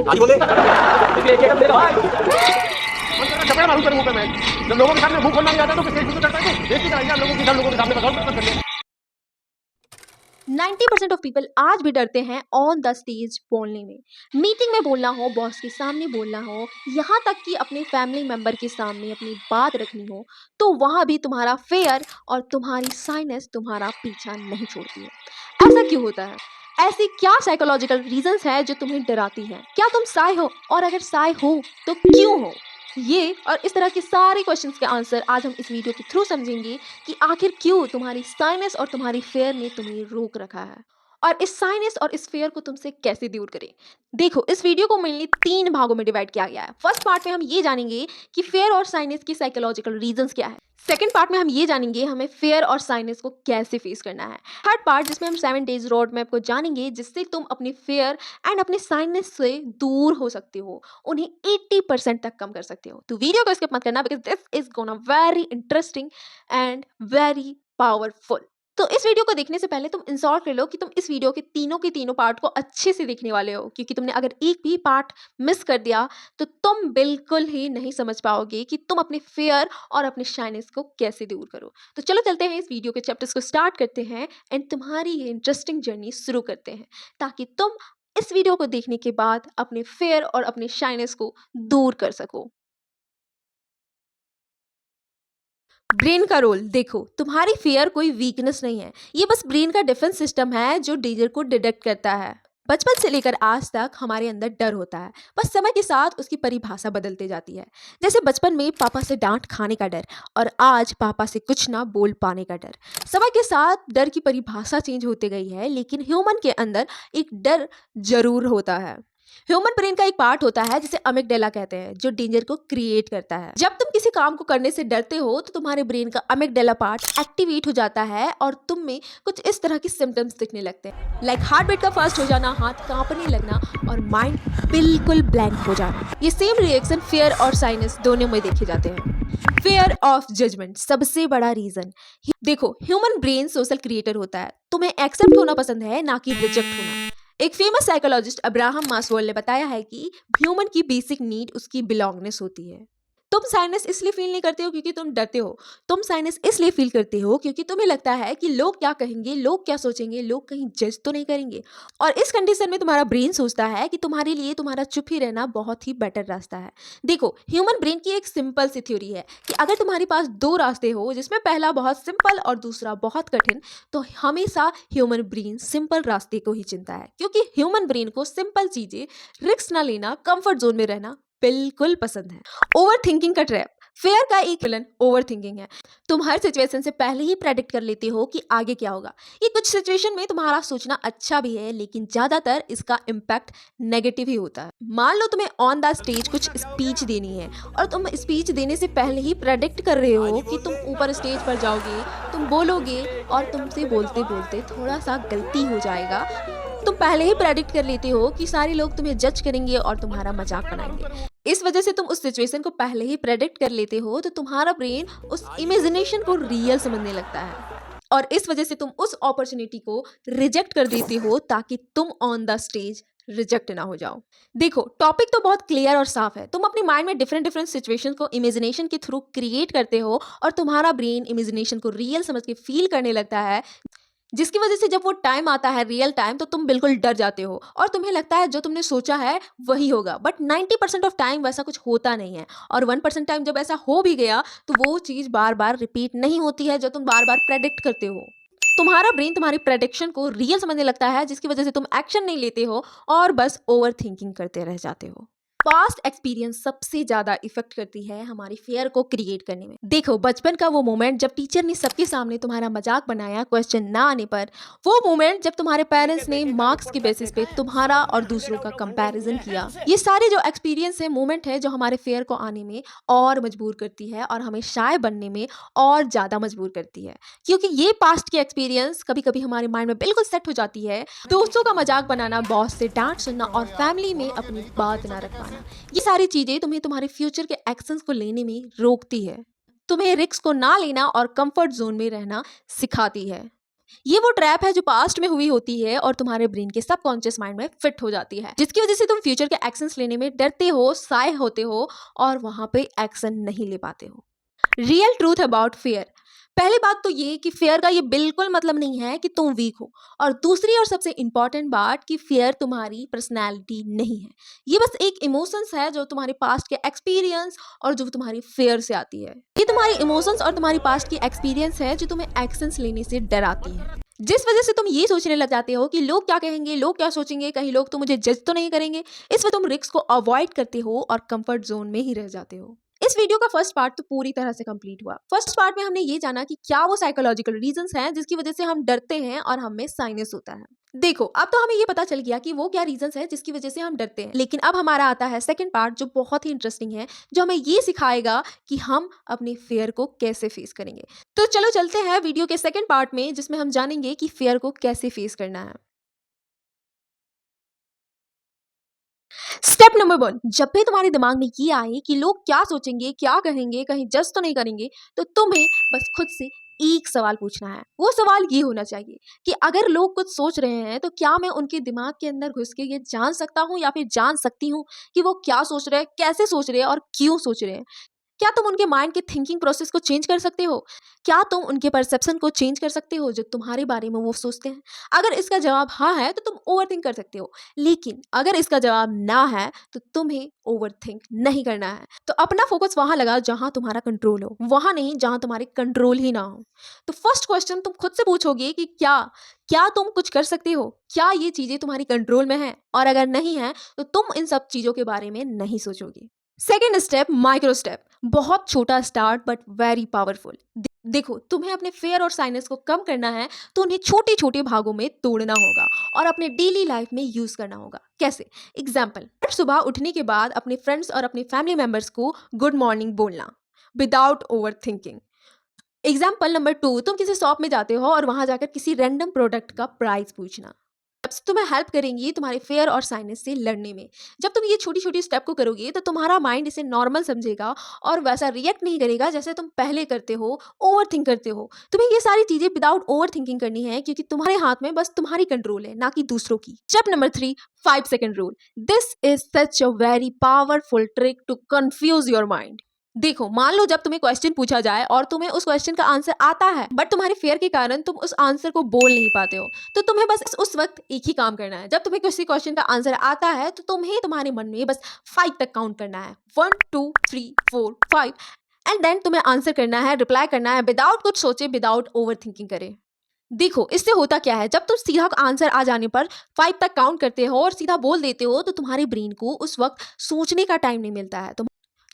आज बोले कपड़ा मालूम कर मुंह पे मैं जब लोगों के सामने मुंह खोलना नहीं आता तो किसी को करता है तो बेइज्जती कराएंगे आप लोगों की, सब लोगों के सामने बताओ कर ले। 90% ऑफ पीपल आज भी डरते हैं ऑन द स्टेज बोलने में। मीटिंग में बोलना हो, बॉस के सामने बोलना हो, यहाँ तक कि अपने फैमिली मेंबर के सामने अपनी बात रखनी हो, तो वहाँ भी तुम्हारा फेयर और तुम्हारी साइनेस तुम्हारा पीछा नहीं छोड़ती है। ऐसा क्यों होता है? ऐसी क्या साइकोलॉजिकल रीजंस हैं जो तुम्हें डराती हैं? क्या तुम साय हो, और अगर साय हो तो क्यों हो? ये और इस तरह के सारे क्वेश्चंस के आंसर आज हम इस वीडियो के थ्रू समझेंगे कि आखिर क्यों तुम्हारी साइनेस और तुम्हारी फेयर ने तुम्हें रोक रखा है, और इस साइनेस और इस फेयर को तुमसे कैसे दूर करें। देखो, इस वीडियो को मेनली 3 भागों में डिवाइड किया गया है। फर्स्ट पार्ट में हम ये जानेंगे कि फेयर और साइनेस की साइकोलॉजिकल रीजंस क्या है। सेकंड पार्ट में हम ये जानेंगे हमें फेयर और साइनेस को कैसे फेस करना है। थर्ड पार्ट जिसमें हम 7 डेज रोड मैप को जानेंगे, जिससे तुम अपनी फेयर एंड अपने साइनेस से दूर हो सकते हो, उन्हें 80% तक कम कर सकते हो। तो वीडियो को स्किप मत करना, because this is gonna very interesting and very powerful. तो इस वीडियो को देखने से पहले तुम इंश्योर कर लो कि तुम इस वीडियो के तीनों पार्ट को अच्छे से देखने वाले हो, क्योंकि तुमने अगर एक भी पार्ट मिस कर दिया तो तुम बिल्कुल ही नहीं समझ पाओगे कि तुम अपने फेयर और अपने शाइनेस को कैसे दूर करो। तो चलो चलते हैं, इस वीडियो के चैप्टर्स को स्टार्ट करते हैं एंड तुम्हारी ये इंटरेस्टिंग जर्नी शुरू करते हैं, ताकि तुम इस वीडियो को देखने के बाद अपने फेयर और अपने शाइनेस को दूर कर सको। ब्रेन का रोल देखो, तुम्हारी फियर कोई वीकनेस नहीं है, ये बस ब्रेन का डिफेंस सिस्टम है जो डेंजर को डिटेक्ट करता है। बचपन से लेकर आज तक हमारे अंदर डर होता है, बस समय के साथ उसकी परिभाषा बदलती जाती है। जैसे बचपन में पापा से डांट खाने का डर, और आज पापा से कुछ ना बोल पाने का डर। समय के साथ डर की परिभाषा चेंज होती गई है, लेकिन ह्यूमन के अंदर एक डर जरूर होता है। ह्यूमन ब्रेन का एक पार्ट होता है जिसे अमिगडाला कहते हैं, जो डेंजर को क्रिएट करता है। जब तुम किसी काम को करने से डरते हो तो तुम्हारे ब्रेन का अमिगडाला पार्ट एक्टिवेट हो जाता है और तुम में कुछ इस तरह के सिम्टम्स दिखने लगते हैं, लाइक हार्ट बीट का फास्ट हो जाना, हाथ कांपने लगना और माइंड बिल्कुल ब्लैंक हो जाना। ये सेम रिएक्शन फेयर और साइनेस दोनों में देखे जाते हैं। फेयर ऑफ जजमेंट सबसे बड़ा रीजन। देखो, ह्यूमन ब्रेन सोशल क्रिएटर होता है, तुम्हें एक्सेप्ट होना पसंद है, ना कि रिजेक्ट होना। एक फेमस साइकोलॉजिस्ट अब्राहम मास्लोव ने बताया है कि ह्यूमन की बेसिक नीड उसकी बिलोंगनेस होती है। तुम साइनेस इसलिए फील नहीं करते हो क्योंकि तुम डरते हो, तुम साइनेस इसलिए फील करते हो क्योंकि तुम्हें लगता है कि लोग क्या कहेंगे, लोग क्या सोचेंगे, लोग कहीं जज तो नहीं करेंगे। और इस कंडीशन में तुम्हारा ब्रेन सोचता है कि तुम्हारे लिए तुम्हारा चुप ही रहना बहुत ही बेटर रास्ता है। देखो, ह्यूमन ब्रेन की एक सिंपल सी थ्योरी है कि अगर तुम्हारे पास 2 रास्ते हो, जिसमें पहला बहुत सिंपल और दूसरा बहुत कठिन, तो हमेशा ह्यूमन ब्रेन सिंपल रास्ते को ही चुनता है, क्योंकि ह्यूमन ब्रेन को सिंपल चीजें, रिस्क ना लेना, कंफर्ट जोन में रहना बिल्कुल पसंद है। ओवर थिंकिंग का ट्रैप। फेयर का एक विलन ओवर थिंकिंग है। तुम हर सिचुएशन से पहले ही प्रेडिक्ट कर लेते हो कि आगे क्या होगा। ये कुछ सिचुएशन में तुम्हारा सोचना अच्छा भी है, लेकिन ज्यादातर इसका इम्पैक्ट नेगेटिव ही होता है। मान लो तुम्हें ऑन द स्टेज कुछ स्पीच देनी है, और तुम स्पीच देने से पहले ही प्रेडिक्ट कर रहे हो कि तुम ऊपर स्टेज पर जाओगे, तुम बोलोगे, और तुमसे बोलते बोलते थोड़ा सा गलती हो जाएगा। तुम पहले ही प्रेडिक्ट कर लेते हो कि सारे लोग तुम्हें जज करेंगे और तुम्हारा मजाक बनाएंगे। इस वजह से तुम उस सिचुएशन को पहले ही प्रेडिक्ट कर लेते हो, तो तुम्हारा ब्रेन उस इमेजिनेशन को रियल समझने लगता है, और इस वजह से तुम उस अपॉर्चुनिटी को रिजेक्ट कर देते हो ताकि तुम ऑन द स्टेज रिजेक्ट ना हो जाओ। देखो, टॉपिक तो बहुत क्लियर और साफ है। तुम अपनी माइंड में डिफरेंट सिचुएशन को इमेजिनेशन के थ्रू क्रिएट करते हो, और तुम्हारा ब्रेन इमेजिनेशन को रियल समझ के फील करने लगता है, जिसकी वजह से जब वो टाइम आता है, रियल टाइम, तो तुम बिल्कुल डर जाते हो और तुम्हें लगता है जो तुमने सोचा है वही होगा। बट 90% ऑफ टाइम वैसा कुछ होता नहीं है, और 1% टाइम जब ऐसा हो भी गया तो वो चीज़ बार बार रिपीट नहीं होती है जो तुम बार बार प्रेडिक्ट करते हो। तुम्हारा ब्रेन तुम्हारी प्रेडिक्शन को रियल समझने लगता है, जिसकी वजह से तुम एक्शन नहीं लेते हो और बस ओवर थिंकिंग करते रह जाते हो। पास्ट एक्सपीरियंस सबसे ज्यादा इफेक्ट करती है हमारी फेयर को क्रिएट करने में। देखो, बचपन का वो मोमेंट जब टीचर ने सबके सामने तुम्हारा मजाक बनाया क्वेश्चन ना आने पर, वो मोमेंट जब तुम्हारे पेरेंट्स ने मार्क्स के बेसिस पे तुम्हारा और दूसरों का कंपैरिजन किया, ये सारे जो एक्सपीरियंस है, मोमेंट है, जो हमारे फेयर को आने में और मजबूर करती है और हमें शाय बनने में और ज्यादा मजबूर करती है। क्योंकि ये पास्ट की एक्सपीरियंस कभी कभी हमारे माइंड में बिल्कुल सेट हो जाती है। दोस्तों का मजाक बनाना, बॉस से डांट सुनना, और फैमिली में अपनी बात ना रख पाना, ये सारी चीजें तुम्हें तुम्हारे फ्यूचर के एक्शंस को लेने में रोकती है, तुम्हें रिस्क को ना लेना और कंफर्ट जोन में रहना सिखाती है। ये वो ट्रैप है जो पास्ट में हुई होती है और तुम्हारे ब्रेन के सबकॉन्शियस माइंड में फिट हो जाती है, जिसकी वजह से तुम फ्यूचर के एक्शंस लेने में डरते हो, साए होते हो और वहां पे एक्शन नहीं ले पाते हो। Real truth about fear. पहली बात तो ये कि फियर का ये बिल्कुल मतलब नहीं है कि तुम वीक हो, और दूसरी और सबसे इंपॉर्टेंट बात कि फियर तुम्हारी पर्सनैलिटी नहीं है। ये बस एक इमोशंस है जो तुम्हारे पास्ट के एक्सपीरियंस और जो तुम्हारी फियर से आती है। ये तुम्हारी इमोशंस और तुम्हारी पास्ट की एक्सपीरियंस है जो तुम्हें एक्शंस लेने से डराती है, जिस वजह से तुम ये सोचने लग जाते हो कि लोग क्या कहेंगे, लोग क्या सोचेंगे, कहीं लोग तो मुझे जज तो नहीं करेंगे। इस वजह तुम रिस्क को अवॉइड करते हो और कंफर्ट जोन में ही रह जाते हो। इस वीडियो का फर्स्ट पार्ट तो पूरी तरह से कंप्लीट हुआ। फर्स्ट पार्ट में हमने ये जाना कि क्या वो साइकोलॉजिकल रीजंस हैं जिसकी वजह से हम डरते हैं और हमें साइनस होता है। देखो, अब तो हमें ये पता चल गया कि वो क्या रीजंस है जिसकी वजह से हम डरते हैं, लेकिन अब हमारा आता है सेकंड पार्ट जो बहुत ही इंटरेस्टिंग है, जो हमें ये सिखाएगा कि हम अपने फियर को कैसे फेस करेंगे। तो चलो चलते हैं वीडियो के सेकंड पार्ट में, जिसमें हम जानेंगे कि फियर को कैसे फेस करना है। स्टेप नंबर 1, जब भी तुम्हारे दिमाग में ये आए कि लोग क्या सोचेंगे, क्या कहेंगे, कहीं जज तो नहीं करेंगे, तो तुम्हें बस खुद से एक सवाल पूछना है। वो सवाल ये होना चाहिए कि अगर लोग कुछ सोच रहे हैं तो क्या मैं उनके दिमाग के अंदर घुस के ये जान सकता हूँ या फिर जान सकती हूँ कि वो क्या सोच रहे हैं, कैसे सोच रहे हैं और क्यों सोच रहे हैं। क्या तुम उनके माइंड के थिंकिंग प्रोसेस को चेंज कर सकते हो? क्या तुम उनके परसेप्शन को चेंज कर सकते हो जो तुम्हारे बारे में वो सोचते हैं? अगर इसका जवाब हाँ है तो तुम ओवरथिंक कर सकते हो, लेकिन अगर इसका जवाब ना है तो तुम्हें ओवरथिंक नहीं करना है। तो अपना फोकस वहां लगा जहां तुम्हारा कंट्रोल हो, वहां नहीं जहां तुम्हारे कंट्रोल ही ना हो। तो फर्स्ट क्वेश्चन तुम खुद से पूछोगे कि क्या क्या तुम कुछ कर सकते हो? क्या ये चीजें तुम्हारी कंट्रोल में है? और अगर नहीं है तो तुम इन सब चीजों के बारे में नहीं सोचोगे। Second step, micro step. बहुत छोटा स्टार्ट बट वेरी पावरफुल। देखो, तुम्हें अपने फेयर और साइनस को कम करना है तो उन्हें छोटे छोटे भागों में तोड़ना होगा और अपने डेली लाइफ में यूज करना होगा। कैसे? एग्जाम्पल, सुबह उठने के बाद अपने फ्रेंड्स और अपने फैमिली मेंबर्स को गुड मॉर्निंग बोलना without over thinking. Example number 2, तुम किसी शॉप में जाते हो और वहां जाकर किसी रैंडम प्रोडक्ट का प्राइस पूछना। स्टेप्स तुम्हें हेल्प करेंगी तुम्हारे फेयर और साइनस से लड़ने में। जब तुम ये छोटी छोटी स्टेप को करोगे तो तुम्हारा माइंड इसे नॉर्मल समझेगा और वैसा रिएक्ट नहीं करेगा जैसे तुम पहले करते हो, ओवर थिंक करते हो। तुम्हें ये सारी चीजें विदाउट ओवर थिंकिंग करनी है क्योंकि तुम्हारे हाथ में बस तुम्हारी कंट्रोल है, ना कि दूसरों की। Step number 3, 5 second rule. This is such a very powerful trick to confuse your mind. देखो, मान लो जब तुम्हें क्वेश्चन पूछा जाए और तुम्हें उस क्वेश्चन का आंसर आता है बट तुम्हारे फेयर के कारण तुम उस आंसर को बोल नहीं पाते हो, तो तुम्हें बस उस वक्त एक ही काम करना है। जब तुम्हें किसी क्वेश्चन का आंसर आता है तो तुम्हें तुम्हारे मन में बस 5 तक काउंट करना है, 1 2 3 4 5, एंड देन तुम्हें आंसर करना है, रिप्लाई करना है विदाउट कुछ सोचे, विदाउट ओवर थिंकिंग करे। देखो, इससे होता क्या है, जब तुम सीधा आंसर आ जाने पर 5 तक काउंट करते हो और सीधा बोल देते हो तो तुम्हारे ब्रेन को उस वक्त सोचने का टाइम नहीं मिलता है।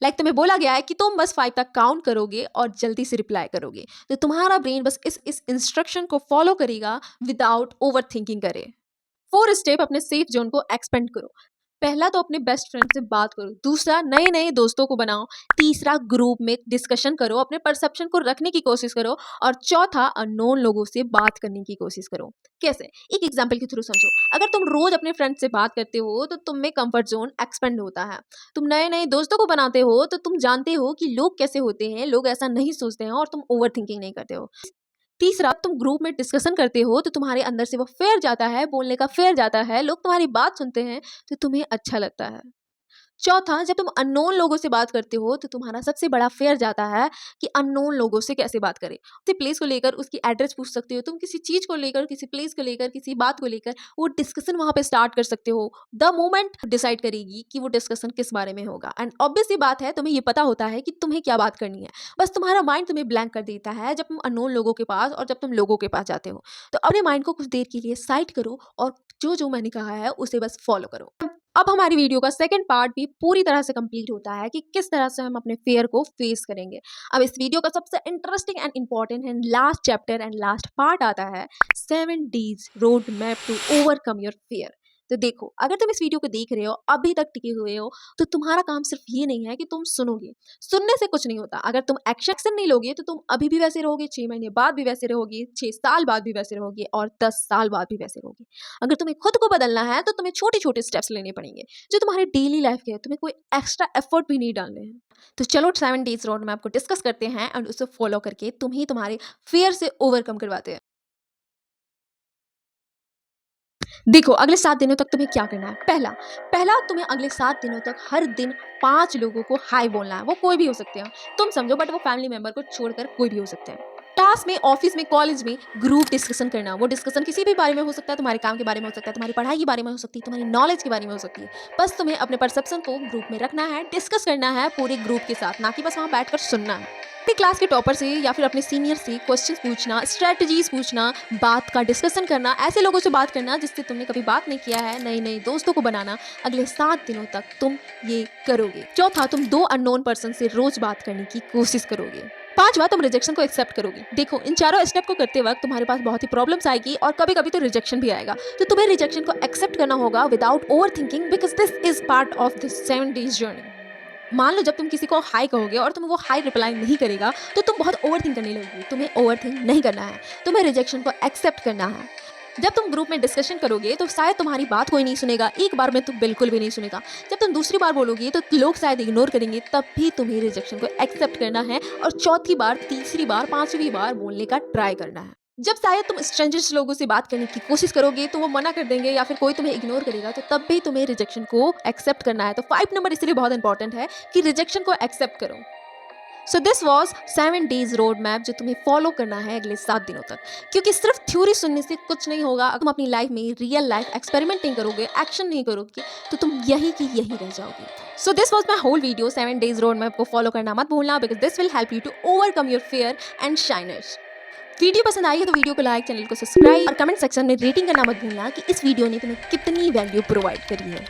तुम्हें बोला गया है कि तुम बस 5 तक काउंट करोगे और जल्दी से रिप्लाई करोगे, तो तुम्हारा ब्रेन बस इस इंस्ट्रक्शन को फॉलो करेगा विदाउट ओवर थिंकिंग करे। 4 स्टेप, अपने सेफ जोन को एक्सपेंड करो। पहला तो अपने बेस्ट फ्रेंड से बात करो, दूसरा नए नए दोस्तों को बनाओ, तीसरा ग्रुप में डिस्कशन करो, अपने परसेप्शन को रखने की कोशिश करो, और चौथा अननोन लोगों से बात करने की कोशिश करो। कैसे? एक एग्जाम्पल के थ्रू समझो। अगर तुम रोज अपने फ्रेंड से बात करते हो तो तुम में कंफर्ट जोन एक्सपेंड होता है। तुम नए नए दोस्तों को बनाते हो तो तुम जानते हो कि लोग कैसे होते हैं, लोग ऐसा नहीं सोचते हैं, और तुम ओवर थिंकिंग नहीं करते हो। तीसरा, तुम ग्रुप में डिस्कशन करते हो तो तुम्हारे अंदर से वो फेयर जाता है, बोलने का फेयर जाता है, लोग तुम्हारी बात सुनते हैं तो तुम्हें अच्छा लगता है। चौथा, जब तुम अननोन लोगों से बात करते हो तो तुम्हारा सबसे बड़ा फेयर जाता है कि अननोन लोगों से कैसे बात करें। किसी प्लेस को लेकर उसकी एड्रेस पूछ सकते हो, तुम किसी चीज को लेकर, किसी प्लेस को लेकर, किसी बात को लेकर वो डिस्कशन वहां पे स्टार्ट कर सकते हो। द मोमेंट डिसाइड करेगी कि वो डिस्कशन किस बारे में होगा, एंड ऑब्वियस सी बात है, तुम्हें ये पता होता है कि तुम्हें क्या बात करनी है। बस तुम्हारा माइंड तुम्हें ब्लैंक कर देता है जब तुम अननोन लोगों के पास और जब तुम लोगों के पास जाते हो। तो अपने माइंड को कुछ देर के लिए साइड करो और जो जो मैंने कहा है उसे बस फॉलो करो। अब हमारी वीडियो का सेकंड पार्ट भी पूरी तरह से कंप्लीट होता है कि किस तरह से हम अपने फेयर को फेस करेंगे। अब इस वीडियो का सबसे interesting and important and last chapter and last part आता है 7 Ds road map to overcome your fear. तो देखो, अगर तुम इस वीडियो को देख रहे हो, अभी तक टिके हुए हो, तो तुम्हारा काम सिर्फ ये नहीं है कि तुम सुनोगे। सुनने से कुछ नहीं होता। अगर तुम एक्शन नहीं लोगे तो तुम अभी भी वैसे रहोगे, 6 महीने बाद भी वैसे रहोगे, 6 साल बाद भी वैसे रहोगे, और 10 साल बाद भी वैसे रहोगे। अगर तुम्हें खुद को बदलना है तो तुम्हें छोटे छोटे स्टेप्स लेने पड़ेंगे जो तुम्हारे डेली लाइफ के हैं, तुम्हें कोई एक्स्ट्रा एफर्ट भी नहीं डालने हैं। तो चलो 7 Ds रोड मैप को डिस्कस करते हैं एंड उसे फॉलो करके तुम ही तुम्हारे फियर से ओवरकम करवाते हैं। देखो अगले 7 दिनों तक तुम्हें क्या करना है। पहला तुम्हें अगले 7 दिनों तक हर दिन 5 लोगों को हाय बोलना है। वो कोई भी हो सकते हैं, तुम समझो, बट वो फैमिली मेंबर को छोड़कर कोई भी हो सकते हैं। टास्क में, ऑफिस में, कॉलेज में ग्रुप डिस्कशन करना। वो डिस्कशन किसी भी बारे में हो सकता है, तुम्हारे काम के बारे में हो सकता है, तुम्हारी पढ़ाई के बारे में हो सकती है, तुम्हारी नॉलेज के बारे में हो सकती है। बस तुम्हें अपने परसेप्शन को ग्रुप में रखना है, डिस्कस करना है पूरे ग्रुप के साथ, ना कि बस वहाँ बैठकर सुनना है। अपनी क्लास के टॉपर से या फिर अपने सीनियर से क्वेश्चंस पूछना, स्ट्रेटजीज पूछना, बात का डिस्कशन करना, ऐसे लोगों से बात करना जिससे तुमने कभी बात नहीं किया है, नए नए दोस्तों को बनाना। अगले 7 दिनों तक तुम ये करोगे। चौथा, तुम 2 अननोन पर्सन से रोज बात करने की कोशिश करोगे। 5वां, तुम रिजेक्शन को एक्सेप्ट करोगे। देखो इन चारों स्टेप को करते वक्त तुम्हारे पास बहुत ही प्रॉब्लम्स आएगी और कभी कभी तो रिजेक्शन भी आएगा। तो तुम्हें रिजेक्शन को एक्सेप्ट करना होगा without over thinking, because this is part of this 7 days journey. मान लो जब तुम किसी को हाई कहोगे और तुम्हें वो हाई रिप्लाई नहीं करेगा तो तुम बहुत ओवर थिंक करने लगोगी। तुम्हें ओवर थिंक नहीं करना है, तुम्हें रिजेक्शन को एक्सेप्ट करना है। जब तुम ग्रुप में डिस्कशन करोगे तो शायद तुम्हारी बात कोई नहीं सुनेगा, एक बार में तो बिल्कुल भी नहीं सुनेगा। जब तुम दूसरी बार बोलोगे तो लोग शायद इग्नोर करेंगे, तब भी तुम्हें रिजेक्शन को एक्सेप्ट करना है और चौथी बार, तीसरी बार, 5वीं बार बोलने का ट्राई करना है। जब शायद तुम स्ट्रेंजर्स लोगों से बात करने की कोशिश करोगे तो वो मना कर देंगे या फिर कोई तुम्हें इग्नोर करेगा, तो तब भी तुम्हें रिजेक्शन को एक्सेप्ट करना है। तो 5 नंबर इसलिए बहुत इंपॉर्टेंट है कि रिजेक्शन को एक्सेप्ट करो। सो this was 7 days road map जो तुम्हें फॉलो करना है अगले 7 दिनों तक, क्योंकि सिर्फ थ्योरी सुनने से कुछ नहीं होगा। तुम अपनी लाइफ में रियल लाइफ एक्सपेरिमेंट नहीं करोगे, एक्शन नहीं करोगे, तो तुम यही की यही रह जाओगे। So this was my whole video. 7 days road map को फॉलो करना मत भूलना, because this will help you to overcome your fear and shyness. Video पसंद आई है तो वीडियो को लाइक, चैनल को सब्सक्राइब और कमेंट सेक्शन में रेटिंग करना मत भूलना कि इस वीडियो ने तुम्हें कितनी वैल्यू प्रोवाइड करी है।